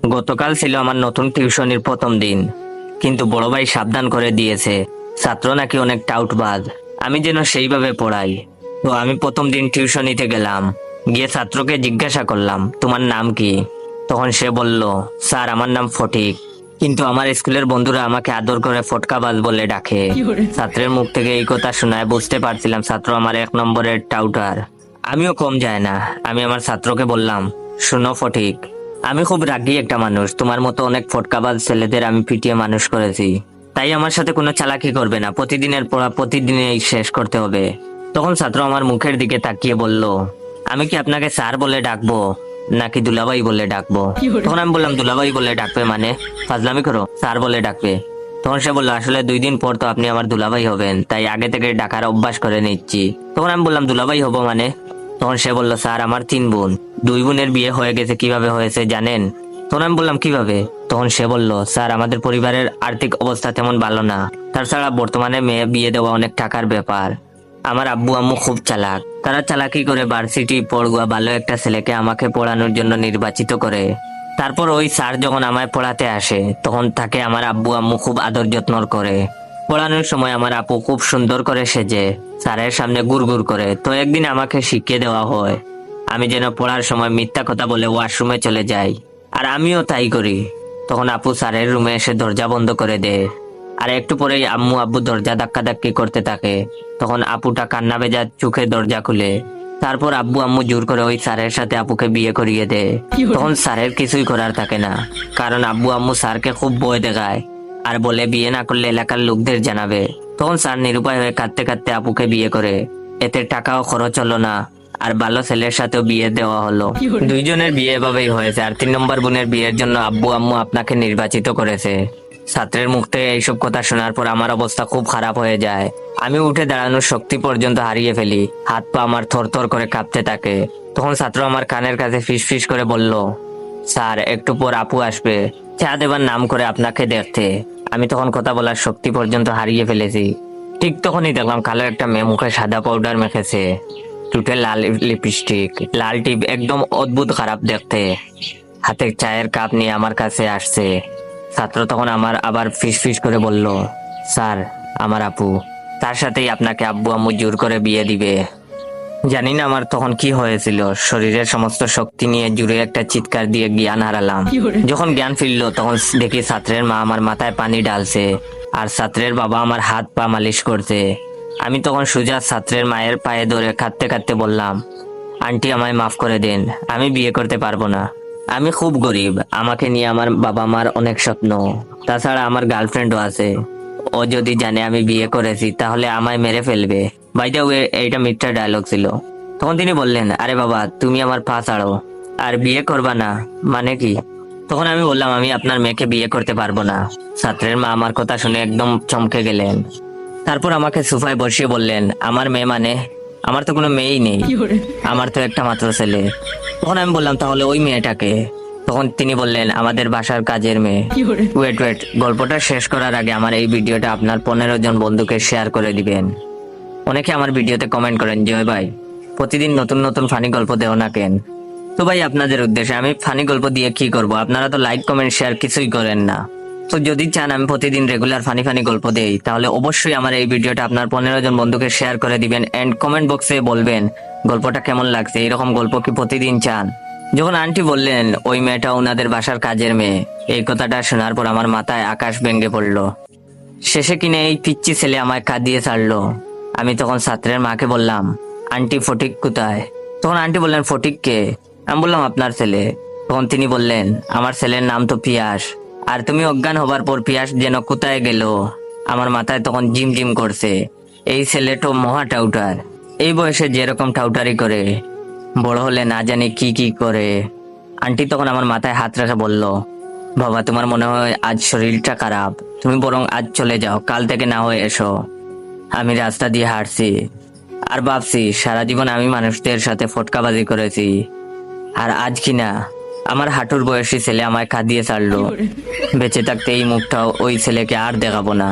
গতকাল ছিল আমার নতুন টিউশনির প্রথম দিন, কিন্তু বড় ভাই সাবধান করে দিয়েছে ছাত্র নাকি অনেক টাউটবাজ, আমি যেন সেইভাবে পড়াই। তো আমি প্রথম দিন টিউশনিতে গেলাম, গিয়ে ছাত্রকে জিজ্ঞাসা করলাম, তোমার নাম কি? তখন সে বলল, স্যার আমার নাম ফটিক, কিন্তু আমার স্কুলের বন্ধুরা আমাকে আদর করে ফটকাবাজ বলে ডাকে। ছাত্রের মুখ থেকে এই কথা শোনায় বুঝতে পারছিলাম ছাত্র আমার 1 নম্বরের টাউটার। আমিও কম যায় না, আমি আমার ছাত্রকে বললাম, শোনো ফটিক, আমি খুব রাগী একটা মানুষ, তোমার মতো অনেক ফটকাবাজ ছেলেদের আমি পিটিয়ে মানুষ করেছি, তাই আমার সাথে কোনো চালাকি করবে না, প্রতিদিনের পড়া প্রতিদিনই শেষ করতে হবে। তখন ছাত্র আমার মুখের দিকে তাকিয়ে বলল, আমি কি আপনাকে স্যার বলে ডাকবো নাকি দুলাভাই বলে ডাকবো? তখন আমি বললাম, দুলাভাই বলে ডাকবে মানে? ফাজলামি করো, স্যার বলে ডাকবে। তখন সে বললো, আসলে 2 দিন পর তো আপনি আমার দুলাভাই হবেন, তাই আগে থেকে ডাকার অভ্যাস করে নিচ্ছি। তখন আমি বললাম, দুলাভাই হবো মানে? তখন সে বলল, স্যার আমার 3 বোন, 2 বোনের বিয়ে হয়ে গেছে, কিভাবে হয়েছে জানেন? তখন আমি বললাম, কিভাবে? তখন সে বলল, স্যার আমাদের পরিবারের আর্থিক অবস্থা তেমন ভালো না, তাছাড়া বর্তমানে মেয়ে বিয়ে দেওয়া অনেক টাকার ব্যাপার। আমার আব্বু আম্মু খুব চালাক, তারা চালাকি করে ভার্সিটি পড়ুয়া ভালো একটা ছেলেকে আমাকে পড়ানোর জন্য নির্বাচিত করে। তারপর ওই স্যার যখন আমায় পড়াতে আসে, তখন তাকে আমার আব্বু আম্মু খুব আদর যত্ন করে। পড়ানোর সময় আমার আপু খুব সুন্দর করে সেজে স্যারের সামনে গুড়গুড় করে। তো একদিন আমাকে শিখিয়ে দেওয়া হয় আমি যেন পড়ার সময় মিথ্যা কথা বলে ওয়াশরুমে চলে যাই, আর আমিও তাই করি। তখন আপু স্যারের রুমে এসে দরজা বন্ধ করে দেয়, আর একটু পরেই আম্মু আব্বু দরজা ধাক্কাধাক্কি করতে থাকে। তখন আপুটা কান্না ভেজা চোখে দরজা খুলে। তারপর আব্বু আম্মু জোর করে ওই স্যারের সাথে আপুকে বিয়ে করিয়ে দেয়। তখন স্যারের কিছুই করার থাকে না, কারণ আব্বু আম্মু স্যারকে খুব ভয় দেখায় আর বলে বিয়ে না করলে এলাকার লোকদের জানাবে। তখন স্যার নিরুপায় হয়ে কাঁদতে কাঁদতে আপুকে বিয়ে করে। এতে টাকাও খরচ হলো না, আর ভালো ছেলের সাথেও বিয়ে দেওয়া হলো। 2 জনের বিয়ে এভাবেই হয়েছে, আর 3 নম্বর বোনের বিয়ের জন্য আব্বু আম্মু আপনাকে নির্বাচিত করেছে। ছাত্রের মুখ থেকে এইসব কথা শোনার পর আমার অবস্থা খুব খারাপ হয়ে যায়। আমি উঠে দাঁড়ানোর শক্তি পর্যন্ত হারিয়ে ফেলি, হাত পা আমার থরথর করে কাঁপতে থাকে। তখন ছাত্র আমার কানের কাছে ফিস ফিস করে বলল, স্যার একটু পর আপু আসবে চা দেবার নাম করে আপনাকে দেখতে। আমি তখন কথা বলার শক্তি পর্যন্ত হারিয়ে ফেলেছি। ঠিক তখনই দেখলাম কালো একটা মেয়ে মুখে সাদা পাউডার মেখেছে, টুটে লাল লিপস্টিক, লাল টিপ, একদম অদ্ভুত খারাপ দেখতে, হাতে চায়ের কাপ নিয়ে আমার কাছে আসছে। ছাত্র তখন আমার আবার ফিস ফিস করে বলল, স্যার আমার আপু, তার সাথেই আপনাকে আব্বু আম্মু জোর করে বিয়ে দিবে। জানি না আমার তখন কি হয়েছিল, শরীরের সমস্ত শক্তি নিয়ে জুড়ে একটা চিৎকার দিয়ে জ্ঞান হারালাম। যখন জ্ঞান ফিরলো তখন দেখি ছাত্রের মা আমার মাথায় পানি ঢালছে, আর ছাত্রের বাবা আমার হাত পা মালিশ করছে। আমি তখন সোজা ছাত্রের মায়ের পায়ে ধরে কাঁদতে কাঁদতে বললাম, আন্টি আমায় মাফ করে দেন, আমি বিয়ে করতে পারবো না, আমি খুব গরিব, আমাকে নিয়ে আমার বাবা মার অনেক স্বপ্ন, তাছাড়া আমার গার্লফ্রেন্ডও আছে, ও যদি জানে আমি বিয়ে করেছি তাহলে আমায় মেরে ফেলবে। বাই দ্য ওয়ে এইটা মিথ্যা ডায়লগ ছিল। তখন তিনি বললেন, আরে বাবা তুমি আমার পা ছাড়ো, আর বিয়ে করবা না মানে কি? তখন আমি বললাম, আমি আপনার মেয়েকে বিয়ে করতে পারবো না। ছাত্রের মা আমার কথা শুনে একদম চমকে গেলেন। তারপর আমাকে সোফায় বসিয়ে বললেন, আমার মেয়ে মানে? আমার তো কোনো মেয়েই নেই, আমার তো একটা মাত্র ছেলে। তখন আমি বললাম, তাহলে ওই মেয়েটাকে? তখন তিনি বললেন, আমাদের বাসার কাজের মেয়ে। ওয়েট ওয়েট, গল্পটা শেষ করার আগে আমার এই ভিডিওটা আপনার 15 জন বন্ধুকে শেয়ার করে দিবেন। অনেকে আমার ভিডিওতে কমেন্ট করেন, জয় ভাই প্রতিদিন নতুন নতুন ফানি গল্প দেও না কেন? তো ভাই আপনাদের উদ্দেশ্যে, আমি ফানি গল্প দিয়ে কি করব? আপনারা তো লাইক কমেন্ট শেয়ার কিছুই করেন না। তো যদি চান আমি প্রতিদিন রেগুলার ফানি ফানি গল্প দেই, তাহলে অবশ্যই আমার এই ভিডিওটা আপনার 15 জন বন্ধুকে শেয়ার করে দিবেন, এন্ড কমেন্ট বক্সে বলবেন গল্পটা কেমন লাগছে, এরকম গল্প কি প্রতিদিন চান? যখন আন্টি বললেন ওই মেয়েটা ওনাদের বাসার কাজের মেয়ে, এই কথাটা শোনার পর আমার মাথায় আকাশ ভেঙে পড়লো। শেষে কিনে এই পিচ্চি ছেলে আমায় কাঁদিয়ে ছাড়লো। আমি তখন ছাত্রের মাকে বললাম, আন্টি ফটিক কোথায়? তখন আন্টি বললেন, ফটিক কে? আমি বললাম, আপনার ছেলে। তখন তিনি বললেন, আমার ছেলের নাম তো পিয়াস, আর তুমি অজ্ঞান হবার পর পিয়াস যেন কোথায় গেল। আমার মাথায় তখন জিম জিম করছে, এই ছেলেটা মহা টাউটার, এই বয়সে যেরকম টাউটারি করে, বড় হলে না জানি কি কি করে। আন্টি তখন আমার মাথায় হাত রেখে বলল, বাবা তোমার মনে হয় আজ শরীরটা খারাপ, তুমি বরং আজ চলে যাও, কাল থেকে না হয়ে এসো। আমি রাস্তা দিয়ে হাঁটছি আর ভাবছি, সারা জীবন আমি মানুষদের সাথে ফটকাবাজি করেছি, আর আজ কিনা আমার হাঁটুর বয়সী ছেলে আমায় কাঁদিয়ে ছাড়লো। বেঁচে থাকতে এই মুখটাও ওই ছেলেকে আর দেখাবো না।